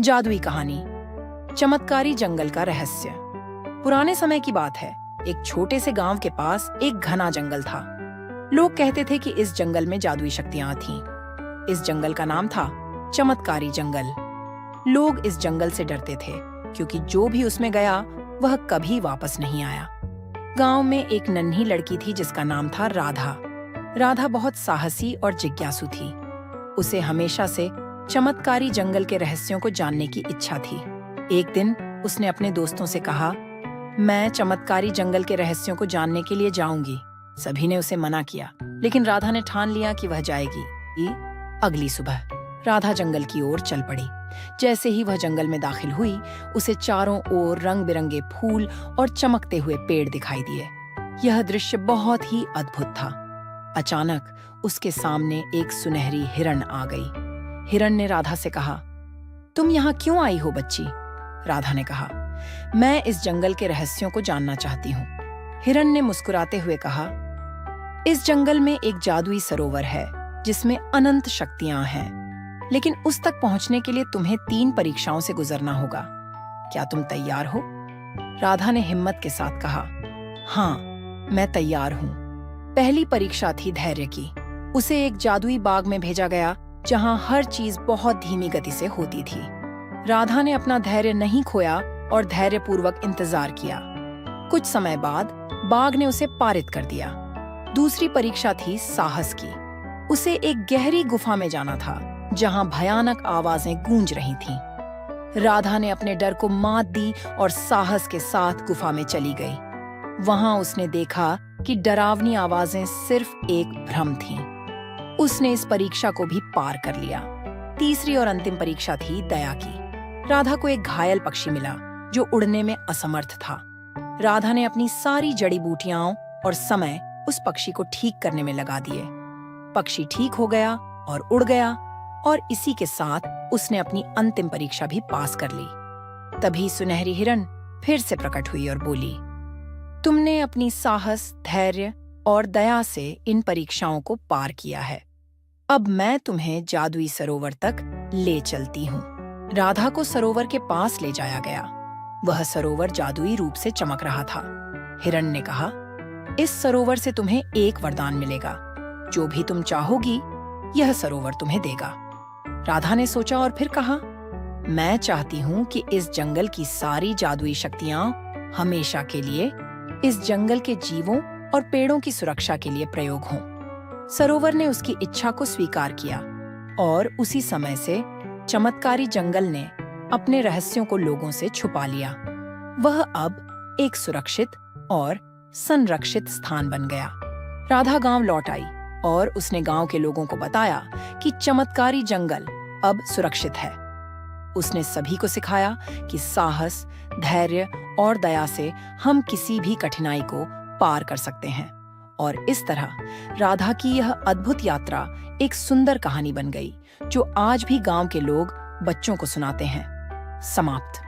जादुई कहानी, चमत्कारी जंगल का रहस्य। पुराने समय की बात है। एक छोटे से गांव के पास एक घना जंगल था। लोग कहते थे कि इस जंगल में जादुई शक्तियां थीं। इस जंगल का नाम था चमत्कारी जंगल। लोग इस जंगल से डरते थे क्योंकि जो भी उसमें गया वह कभी वापस नहीं आया। गांव में एक नन्ही लड़की थी जिसका नाम था राधा। राधा बहुत साहसी और जिज्ञासु थी। उसे हमेशा से चमत्कारी जंगल के रहस्यों को जानने की इच्छा थी। एक दिन उसने अपने दोस्तों से कहा, मैं चमत्कारी जंगल के रहस्यों को जानने के लिए जाऊंगी। सभी ने उसे मना किया, लेकिन राधा ने ठान लिया कि वह जाएगी। अगली सुबह राधा जंगल की ओर चल पड़ी। जैसे ही वह जंगल में दाखिल हुई, उसे चारों ओर रंग बिरंगे फूल और चमकते हुए पेड़ दिखाई दिए। यह दृश्य बहुत ही अद्भुत था। अचानक उसके सामने एक सुनहरी हिरण आ गई। हिरण ने राधा से कहा, तुम यहाँ क्यों आई हो बच्ची? राधा ने कहा, मैं इस जंगल के रहस्यों को जानना चाहती हूँ। हिरण ने मुस्कुराते हुए कहा, इस जंगल में एक जादुई सरोवर है जिसमें अनंत शक्तियां हैं, लेकिन उस तक पहुंचने के लिए तुम्हें 3 परीक्षाओं से गुजरना होगा। क्या तुम तैयार हो? राधा ने हिम्मत के साथ कहा, हाँ, मैं तैयार हूँ। पहली परीक्षा थी धैर्य की। उसे एक जादुई बाग में भेजा गया जहां हर चीज बहुत धीमी गति से होती थी। राधा ने अपना धैर्य नहीं खोया और धैर्यपूर्वक इंतजार किया। कुछ समय बाद बाघ ने उसे पारित कर दिया। दूसरी परीक्षा थी साहस की। उसे एक गहरी गुफा में जाना था जहां भयानक आवाजें गूंज रही थीं। राधा ने अपने डर को मात दी और साहस के साथ गुफा में चली गई। वहां उसने देखा कि डरावनी आवाजें सिर्फ एक भ्रम थीं। उसने इस परीक्षा को भी पार कर लिया। तीसरी और अंतिम परीक्षा थी दया की। राधा को एक घायल पक्षी मिला जो उड़ने में असमर्थ था। राधा ने अपनी सारी जड़ी बूटियां और समय उस पक्षी को ठीक करने में लगा दिए। पक्षी ठीक हो गया और उड़ गया, और इसी के साथ उसने अपनी अंतिम परीक्षा भी पास कर ली। तभी सुनहरी हिरण फिर से प्रकट हुई और बोली, तुमने अपनी साहस, धैर्य और दया से इन परीक्षाओं को पार किया है। अब मैं तुम्हें जादुई सरोवर तक ले चलती हूँ। राधा को सरोवर के पास ले जाया गया। वह सरोवर जादुई रूप से चमक रहा था। हिरण ने कहा, इस सरोवर से तुम्हें एक वरदान मिलेगा। जो भी तुम चाहोगी, यह सरोवर तुम्हें देगा। राधा ने सोचा और फिर कहा, मैं चाहती हूँ कि इस जंगल की सारी जादुई शक्तियां हमेशा के लिए इस जंगल के जीवों और पेड़ों की सुरक्षा के लिए प्रयोग हों। सरोवर ने उसकी इच्छा को स्वीकार किया, और उसी समय से चमत्कारी जंगल ने अपने रहस्यों को लोगों से छुपा लिया। वह अब एक सुरक्षित और संरक्षित स्थान बन गया। राधा गांव लौट आई और उसने गांव के लोगों को बताया कि चमत्कारी जंगल अब सुरक्षित है। उसने सभी को सिखाया कि साहस, धैर्य और दया से हम किसी भी कठिनाई को पार कर सकते हैं। और इस तरह राधा की यह अद्भुत यात्रा एक सुंदर कहानी बन गई, जो आज भी गांव के लोग बच्चों को सुनाते हैं। समाप्त।